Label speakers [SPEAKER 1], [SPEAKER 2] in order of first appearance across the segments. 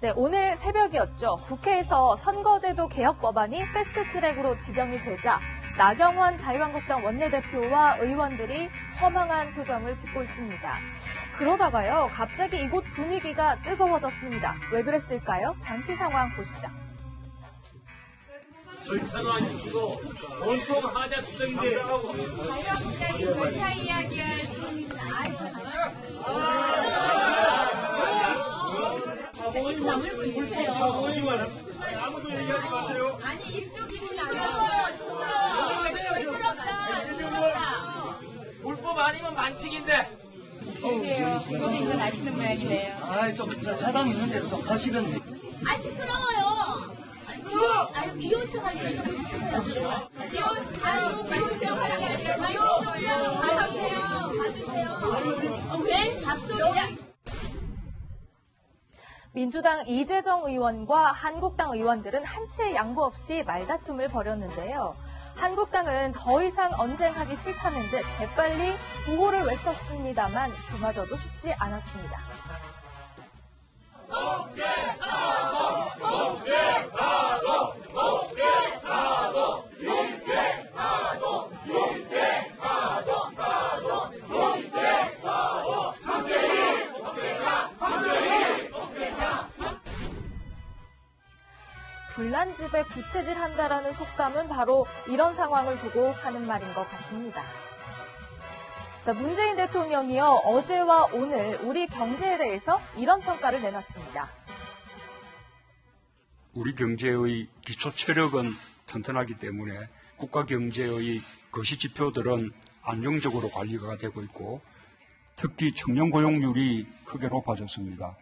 [SPEAKER 1] 네, 오늘 새벽이었죠. 국회에서 선거제도 개혁 법안이 패스트트랙으로 지정이 되자 나경원 자유한국당 원내대표와 의원들이 허망한 표정을 짓고 있습니다. 그러다가요, 갑자기 이곳 분위기가 뜨거워졌습니다. 왜 그랬을까요? 당시 상황 보시죠.
[SPEAKER 2] 절차로 안 지키고 온통 하자 투정인데
[SPEAKER 3] 자유한국당이 절차 이야기할 분입니다. 인상을 보세요.
[SPEAKER 2] 아무도 얘기하지 마세요.
[SPEAKER 3] 아니 이쪽이
[SPEAKER 2] 불법 아니면 반칙인데.
[SPEAKER 3] 그러게요. 불법인 건 아시는 모양이네요.
[SPEAKER 4] 좀 차당 있는 대로 좀 가시든지.
[SPEAKER 3] 시끄러워요. 아유 비오셔가지고 좀 해주세요. 봐주세요. 웬 잡소리야?
[SPEAKER 1] 민주당 이재정 의원과 한국당 의원들은 한치의 양보 없이 말다툼을 벌였는데요. 한국당은 더 이상 언쟁하기 싫다는 듯 재빨리 구호를 외쳤습니다만 그마저도 쉽지 않았습니다. 불난 집에 부채질한다라는 속담은 바로 이런 상황을 두고 하는 말인 것 같습니다. 자, 문재인 대통령이요, 어제와 오늘 우리 경제에 대해서 이런 평가를 내놨습니다.
[SPEAKER 5] 우리 경제의 기초 체력은 튼튼하기 때문에 국가 경제의 거시 지표들은 안정적으로 관리가 되고 있고, 특히 청년 고용률이 크게 높아졌습니다.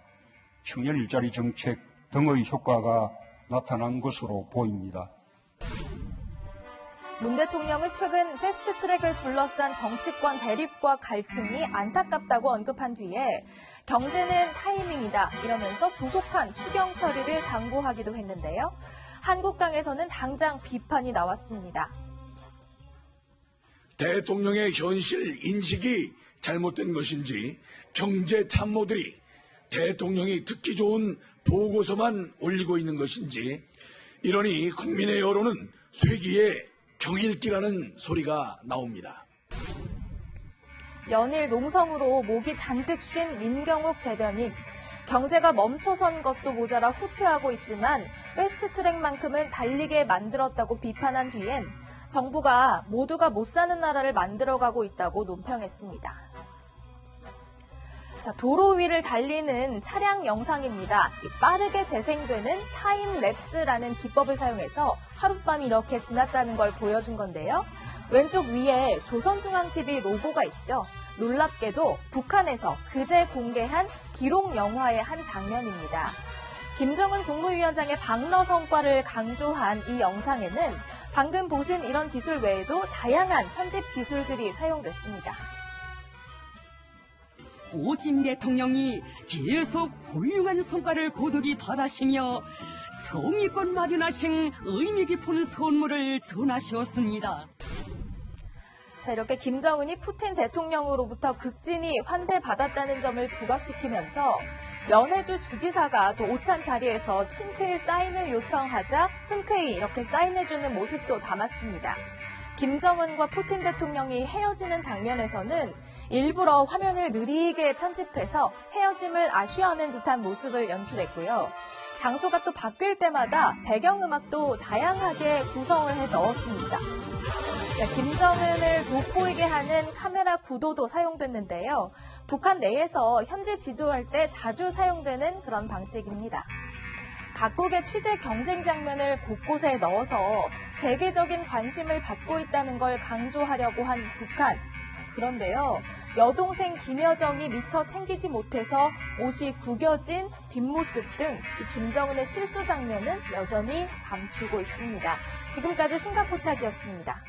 [SPEAKER 5] 청년 일자리 정책 등의 효과가 나타난 것으로 보입니다.
[SPEAKER 1] 문 대통령은 최근 패스트트랙을 둘러싼 정치권 대립과 갈등이 안타깝다고 언급한 뒤에 경제는 타이밍이다 이러면서 조속한 추경 처리를 당부하기도 했는데요. 한국당에서는 당장 비판이 나왔습니다.
[SPEAKER 6] 대통령의 현실 인식이 잘못된 것인지 경제 참모들이 대통령이 듣기 좋은 보고서만 올리고 있는 것인지, 이러니 국민의 여론은 쇠기에 경일기라는 소리가 나옵니다.
[SPEAKER 1] 연일 농성으로 목이 잔뜩 쉰 민경욱 대변인. 경제가 멈춰선 것도 모자라 후퇴하고 있지만 패스트트랙만큼은 달리게 만들었다고 비판한 뒤엔 정부가 모두가 못 사는 나라를 만들어가고 있다고 논평했습니다. 자, 도로 위를 달리는 차량 영상입니다. 빠르게 재생되는 타임랩스라는 기법을 사용해서 하룻밤 이렇게 지났다는 걸 보여준 건데요. 왼쪽 위에 조선중앙TV 로고가 있죠. 놀랍게도 북한에서 그제 공개한 기록 영화의 한 장면입니다. 김정은 국무위원장의 방러 성과를 강조한 이 영상에는 방금 보신 이런 기술 외에도 다양한 편집 기술들이 사용됐습니다.
[SPEAKER 7] 오진 대통령이 계속 훌륭한 성과를 고득이 받으시며 성의껏 마련하신 의미 깊은 선물을 전하셨습니다.
[SPEAKER 1] 자, 이렇게 김정은이 푸틴 대통령으로부터 극진히 환대받았다는 점을 부각시키면서 연해주 주지사가 또 오찬 자리에서 친필 사인을 요청하자 흔쾌히 이렇게 사인해주는 모습도 담았습니다. 김정은과 푸틴 대통령이 헤어지는 장면에서는 일부러 화면을 느리게 편집해서 헤어짐을 아쉬워하는 듯한 모습을 연출했고요. 장소가 또 바뀔 때마다 배경음악도 다양하게 구성을 해 넣었습니다. 자, 김정은을 돋보이게 하는 카메라 구도도 사용됐는데요. 북한 내에서 현지 지도할 때 자주 사용되는 그런 방식입니다. 각국의 취재 경쟁 장면을 곳곳에 넣어서 세계적인 관심을 받고 있다는 걸 강조하려고 한 북한. 그런데요, 여동생 김여정이 미처 챙기지 못해서 옷이 구겨진 뒷모습 등 이 김정은의 실수 장면은 여전히 감추고 있습니다. 지금까지 순간포착이었습니다.